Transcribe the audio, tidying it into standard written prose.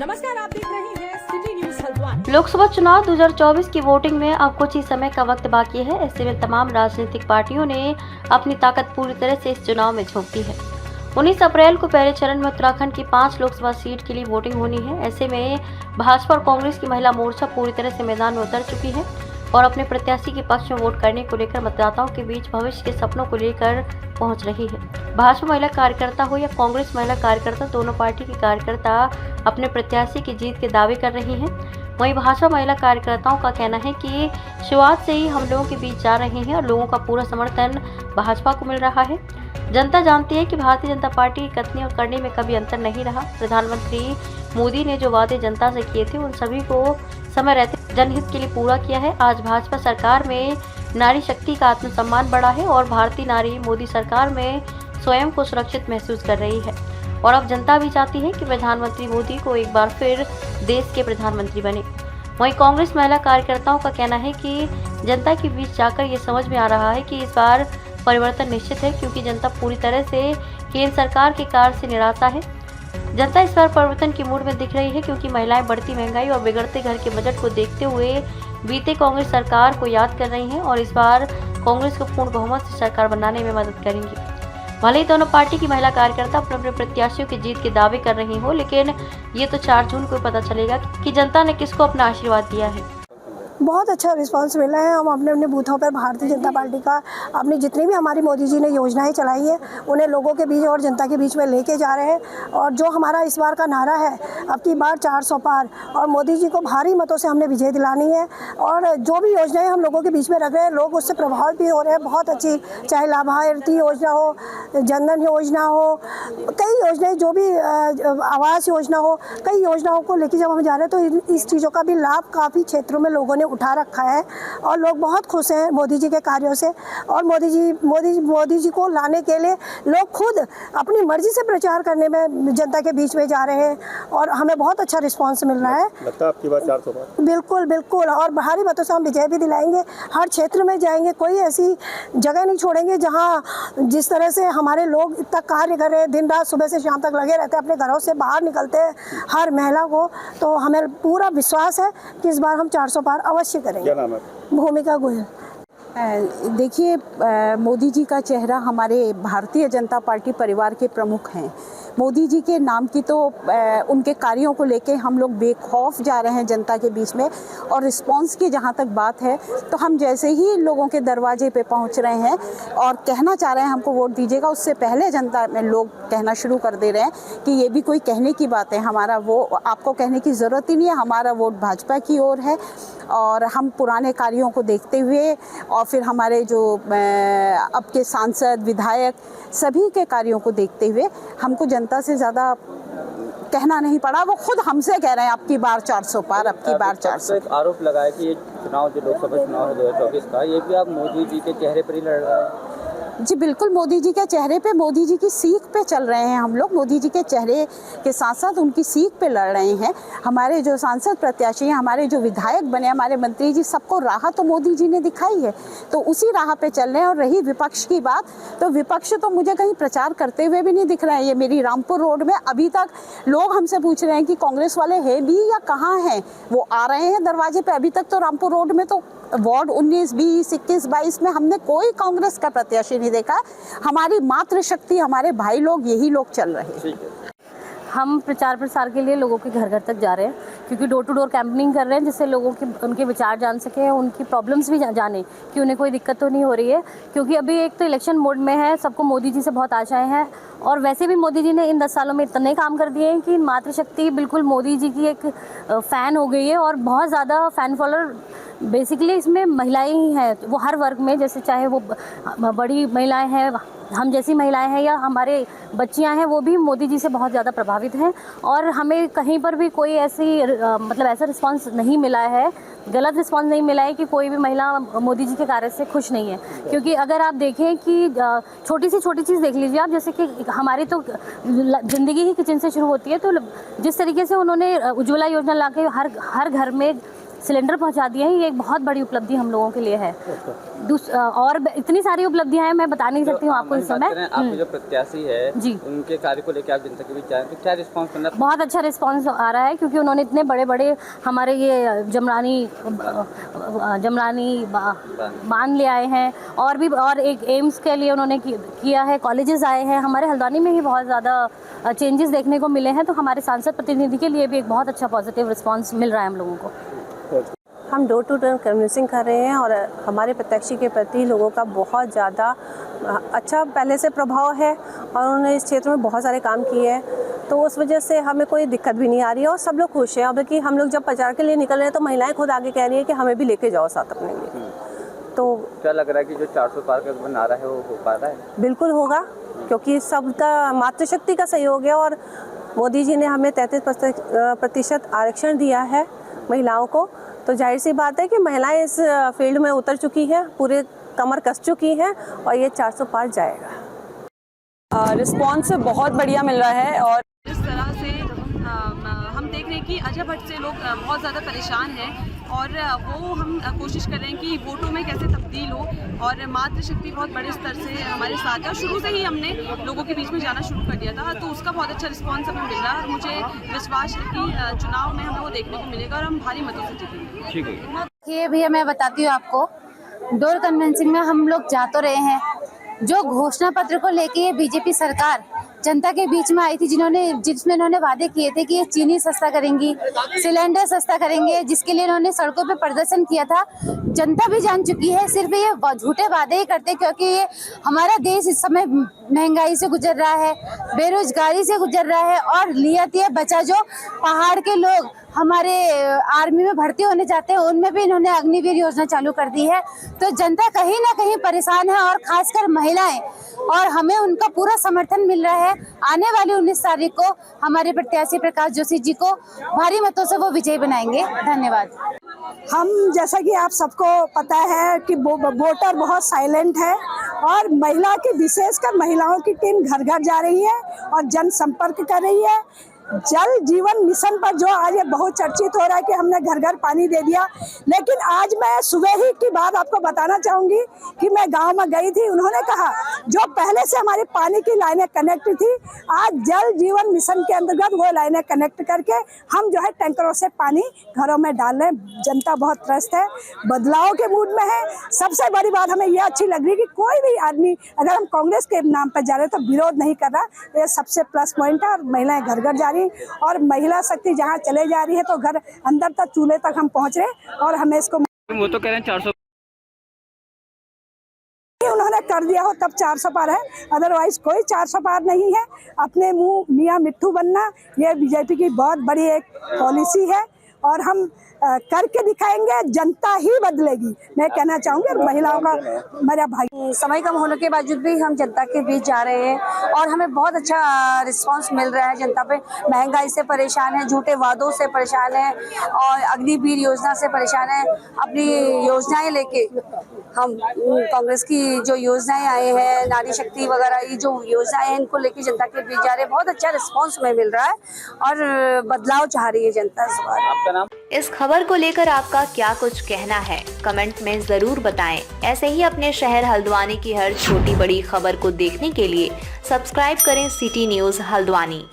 नमस्कार, आप देख रहे हैं सिटी न्यूज हल्द्वानी। लोकसभा चुनाव 2024 की वोटिंग में अब कुछ ही समय का वक्त बाकी है। ऐसे में तमाम राजनीतिक पार्टियों ने अपनी ताकत पूरी तरह से इस चुनाव में झोंक दी है। 19 अप्रैल को पहले चरण में उत्तराखंड की 5 लोकसभा सीट के लिए वोटिंग होनी है। ऐसे में भाजपा और कांग्रेस की महिला मोर्चा पूरी तरह से मैदान में उतर चुकी है और अपने प्रत्याशी के पक्ष में वोट करने को लेकर मतदाताओं के बीच भविष्य के सपनों को लेकर पहुंच रही है। भाजपा महिला कार्यकर्ता हो या कांग्रेस महिला कार्यकर्ता, दोनों पार्टी के कार्यकर्ता अपने प्रत्याशी की जीत के दावे कर रही हैं। वहीं भाजपा महिला कार्यकर्ताओं का कहना है कि शुरुआत से ही हम लोगों के बीच जा रहे हैं और लोगों का पूरा समर्थन भाजपा को मिल रहा है। जनता जानती है कि भारतीय जनता पार्टी की कथनी और करने में कभी अंतर नहीं रहा। प्रधानमंत्री मोदी ने जो वादे जनता से किए थे उन सभी को समय रहते जनहित के लिए पूरा किया है। आज भाजपा सरकार में नारी शक्ति का आत्मसम्मान बढ़ा है और भारतीय नारी मोदी सरकार में स्वयं को सुरक्षित महसूस कर रही है और अब जनता भी चाहती है कि प्रधानमंत्री मोदी को एक बार फिर देश के प्रधानमंत्री बने। वहीं कांग्रेस महिला कार्यकर्ताओं का कहना है कि जनता के बीच जाकर ये समझ में आ रहा है कि इस बार परिवर्तन निश्चित है, क्योंकि जनता पूरी तरह से केंद्र सरकार के कार्य से निराशा है। जनता इस बार परिवर्तन की मूड में दिख रही है, क्योंकि महिलाएं बढ़ती महंगाई और बिगड़ते घर के बजट को देखते हुए बीते कांग्रेस सरकार को याद कर रही हैं और इस बार कांग्रेस को पूर्ण बहुमत से सरकार बनाने में मदद करेंगी। भले ही दोनों पार्टी की महिला कार्यकर्ता अपने अपने प्रत्याशियों की जीत के दावे कर रही हो, लेकिन ये तो 4 जून को पता चलेगा कि जनता ने किसको अपना आशीर्वाद दिया है। बहुत अच्छा रिस्पांस मिला है। हम अपने अपने बूथों पर भारतीय जनता पार्टी का अपनी जितनी भी हमारी मोदी जी ने योजनाएं चलाई है उन्हें लोगों के बीच और जनता के बीच में लेके जा रहे हैं। और जो हमारा इस बार का नारा है, अब की बार 400 पार, और मोदी जी को भारी मतों से हमने विजय दिलानी है। और जो भी योजनाएं हम लोगों के बीच में रख रहे हैं, लोग उससे प्रभावित भी हो रहे हैं, बहुत अच्छी, चाहे लाभार्थी योजना हो, जनधन योजना हो, कई योजनाएं, जो भी आवास योजना हो, कई योजनाओं को लेके जब हम जा रहे हैं तो इस चीज़ों का भी लाभ काफ़ी क्षेत्रों में लोगों ने उठा रखा है और लोग बहुत खुश हैं मोदी जी के कार्यों से। और मोदी जी को लाने के लिए लोग खुद अपनी मर्जी से प्रचार करने में जनता के बीच में जा रहे हैं और हमें बहुत अच्छा रिस्पांस मिल रहा है। लगता है आपकी बात 400 पार? बिल्कुल बिल्कुल, और भारी मतों से हम विजय भी दिलाएंगे। हर क्षेत्र में जाएंगे, कोई ऐसी जगह नहीं छोड़ेंगे जहाँ जिस तरह से हमारे लोग इतना कार्य कर रहे हैं, दिन रात सुबह से शाम तक लगे रहते हैं, अपने घरों से बाहर निकलते हैं हर महिला को, तो हमें पूरा विश्वास है कि इस बार हम 400 पार अवश्य करेंगे। क्या नाम है? भूमिका गोयल। देखिए, मोदी जी का चेहरा हमारे भारतीय जनता पार्टी परिवार के प्रमुख हैं। मोदी जी के नाम की तो उनके कार्यों को लेके हम लोग बेखौफ जा रहे हैं जनता के बीच में। और रिस्पांस की जहाँ तक बात है तो हम जैसे ही लोगों के दरवाजे पे पहुँच रहे हैं और कहना चाह रहे हैं हमको वोट दीजिएगा, उससे पहले जनता में लोग कहना शुरू कर दे रहे हैं कि ये भी कोई कहने की बात है, हमारा वो आपको कहने की ज़रूरत ही नहीं है, हमारा वोट भाजपा की ओर है। और हम पुराने कार्यों को देखते हुए और फिर हमारे जो अब के सांसद, विधायक, सभी के कार्यों को देखते हुए हमको जनता से ज़्यादा कहना नहीं पड़ा, वो खुद हमसे कह रहे हैं अब की बार 400 पार, अब की बार 400। एक आरोप लगा है कि ये चुनाव जो लोकसभा चुनाव है 2024 का, ये भी आप मोदी जी के चेहरे पर ही लड़ रहे हैं। जी बिल्कुल, मोदी जी के चेहरे पे, मोदी जी की सीख पे चल रहे हैं हम लोग। मोदी जी के चेहरे के साथ साथ उनकी सीख पे लड़ रहे हैं। हमारे जो सांसद प्रत्याशी हैं, हमारे जो विधायक बने, हमारे मंत्री जी, सबको राह तो मोदी जी ने दिखाई है, तो उसी राह पे चल रहे हैं। और रही विपक्ष की बात, तो विपक्ष तो मुझे कहीं प्रचार करते हुए भी नहीं दिख रहे हैं। ये मेरी रामपुर रोड में अभी तक लोग हमसे पूछ रहे हैं कि कांग्रेस वाले हैं भी या कहाँ हैं। वो आ रहे हैं दरवाजे पे, अभी तक तो रामपुर रोड में तो वार्ड 19, 20, 21, 22 में हमने कोई कांग्रेस का प्रत्याशी नहीं देखा। हमारी मातृशक्ति, हमारे भाई लोग, यही लोग चल रहे हैं। हम प्रचार प्रसार के लिए लोगों के घर घर तक जा रहे हैं, क्योंकि डोर टू डोर कैंपेनिंग कर रहे हैं, जिससे लोगों के उनके विचार जान सकें, उनकी प्रॉब्लम्स भी जाने कि उन्हें कोई दिक्कत तो नहीं हो रही है। क्योंकि अभी एक तो इलेक्शन मोड में है, सबको मोदी जी से बहुत आशाएं हैं और वैसे भी मोदी जी ने इन 10 सालों में इतने काम कर दिए हैं कि मातृशक्ति बिल्कुल मोदी जी की एक फ़ैन हो गई है और बहुत ज़्यादा फ़ैन फॉलोअर बेसिकली इसमें महिलाएं ही हैं। वो हर वर्ग में, जैसे चाहे वो बड़ी महिलाएं हैं, हम जैसी महिलाएं हैं, या हमारे बच्चियां हैं, वो भी मोदी जी से बहुत ज़्यादा प्रभावित हैं। और हमें कहीं पर भी कोई ऐसी मतलब ऐसा रिस्पांस नहीं मिला है, गलत रिस्पांस नहीं मिला है कि कोई भी महिला मोदी जी के कार्य से खुश नहीं है। क्योंकि अगर आप देखें कि छोटी सी छोटी चीज़ देख लीजिए आप, जैसे कि हमारी तो ज़िंदगी ही किचन से शुरू होती है, तो जिस तरीके से उन्होंने उज्ज्वला योजना ला के हर घर में सिलेंडर पहुंचा दिए हैं, ये एक बहुत बड़ी उपलब्धि हम लोगों के लिए है। और इतनी सारी उपलब्धियां हैं, मैं बता नहीं सकती हूँ आपको इस समय। आपके जो प्रत्याशी है जी, उनके कार्य को लेकर आप जनता के बीच जाएं तो क्या रिस्पांस मिला? बहुत अच्छा रिस्पांस आ रहा है, क्योंकि उन्होंने इतने बड़े बड़े हमारे ये जमरानी बांध ले आए हैं, और एक एम्स के लिए उन्होंने किया है, कॉलेजेस आए हैं। हमारे हल्द्वानी में ही बहुत ज़्यादा चेंजेस देखने को मिले हैं, तो हमारे सांसद प्रतिनिधि के लिए भी एक बहुत अच्छा पॉजिटिव रिस्पांस मिल रहा है हम लोगों को। हम डोर टू डोर कैनवसिंग कर रहे हैं और हमारे प्रत्याशी के प्रति लोगों का बहुत ज़्यादा अच्छा पहले से प्रभाव है और उन्होंने इस क्षेत्र में बहुत सारे काम किए हैं, तो उस वजह से हमें कोई दिक्कत भी नहीं आ रही है और सब लोग खुश हैं। अब कि हम लोग जब प्रचार के लिए निकल रहे हैं तो महिलाएं खुद आगे कह रही हैं कि हमें भी लेके जाओ साथ अपने लिए। तो क्या लग रहा है कि जो 400 पार का नारा है वो हो पा रहा है? बिल्कुल होगा, क्योंकि सबका मातृशक्ति का सहयोग है और मोदी जी ने हमें 33% आरक्षण दिया है महिलाओं को, तो जाहिर सी बात है कि महिलाएं इस फील्ड में उतर चुकी हैं, पूरे कमर कस चुकी हैं और ये 400 पार जाएगा। रिस्पॉन्स बहुत बढ़िया मिल रहा है और इस तरह से हम देख रहे हैं कि अजय भट्ट से लोग बहुत ज़्यादा परेशान हैं और वो हम कोशिश कर रहे हैं कि वोटों में कैसे तब्दील हो, और मातृशक्ति बहुत बड़े स्तर से हमारे साथ है और शुरू से ही हमने लोगों के बीच में जाना शुरू कर दिया था, तो उसका बहुत अच्छा रिस्पांस हमें मिल रहा है और मुझे विश्वास है कि चुनाव में हमें वो देखने को मिलेगा और हम भारी मतों से जीतेंगे। ठीक है। ये भैया मैं बताती हूँ आपको, डोर कन्वेंसिंग में हम लोग जा तो रहे हैं, जो घोषणा पत्र को लेके ये बीजेपी सरकार जनता के बीच में आई थी, जिसमें इन्होंने वादे किए थे कि ये चीनी सस्ता करेंगी, सिलेंडर सस्ता करेंगे, जिसके लिए इन्होंने सड़कों पे प्रदर्शन किया था, जनता भी जान चुकी है। सिर्फ ये झूठे वादे ही करते, क्योंकि ये हमारा देश इस समय महंगाई से गुजर रहा है, बेरोजगारी से गुजर रहा है, और लियाती बचा जो पहाड़ के लोग हमारे आर्मी में भर्ती होने जाते हैं, उनमें भी इन्होंने अग्निवीर योजना चालू कर दी है। तो जनता कहीं ना कहीं परेशान है और खासकर महिलाएं, और हमें उनका पूरा समर्थन मिल रहा है। आने वाली 19 तारीख को हमारे प्रत्याशी प्रकाश जोशी जी को भारी मतों से वो विजयी बनाएंगे। धन्यवाद। हम जैसा कि आप सबको पता है कि वोटर बहुत साइलेंट है और महिला की विशेषकर महिलाओं की टीम घर घर जा रही है और जनसंपर्क कर रही है। जल जीवन मिशन पर जो आज ये बहुत चर्चित हो रहा है कि हमने घर घर पानी दे दिया, लेकिन आज मैं सुबह ही की बात आपको बताना चाहूँगी कि मैं गांव में गई थी। उन्होंने कहा जो पहले से हमारी पानी की लाइनें कनेक्ट थी, आज जल जीवन मिशन के अंतर्गत वो लाइनें कनेक्ट करके हम जो है टैंकरों से पानी घरों में डाल रहे हैं। जनता बहुत त्रस्त है, बदलाव के मूड में है। सबसे बड़ी बात हमें ये अच्छी लग रही है कि कोई भी आदमी अगर हम कांग्रेस के नाम पर जा रहे हैं तो विरोध नहीं कर रहा, ये सबसे प्लस पॉइंट है। और महिलाएं घर घर जा रही और महिला शक्ति जहाँ चले जा रही है तो घर अंदर तक चूल्हे तक हम पहुँच रहे और हमें इसको वो तो कह रहे हैं 400 उन्होंने कर दिया हो तब 400 पार है, अदरवाइज कोई 400 पार नहीं है। अपने मुंह मियाँ मिट्ठू बनना ये बीजेपी की बहुत बड़ी एक पॉलिसी है और हम करके दिखाएंगे, जनता ही बदलेगी। मैं कहना चाहूँगी और महिलाओं का मेरा भाई। समय कम होने के बावजूद भी हम जनता के बीच जा रहे हैं और हमें बहुत अच्छा रिस्पांस मिल रहा है। जनता पे महंगाई से परेशान है, झूठे वादों से परेशान है और अग्निवीर योजना से परेशान है। अपनी योजनाएं लेके हम कांग्रेस की जो योजनाएं आए हैं, नारी शक्ति वगैरह, ये जो योजनाएं हैं इनको लेके जनता के बीच जा रहे हैं। बहुत अच्छा रिस्पांस हमें मिल रहा है और बदलाव चाह रही है जनता इस बार। आपका नाम? इस खबर को लेकर आपका क्या कुछ कहना है, कमेंट में जरूर बताएं। ऐसे ही अपने शहर हल्द्वानी की हर छोटी बड़ी खबर को देखने के लिए सब्सक्राइब करें सिटी न्यूज़ हल्द्वानी।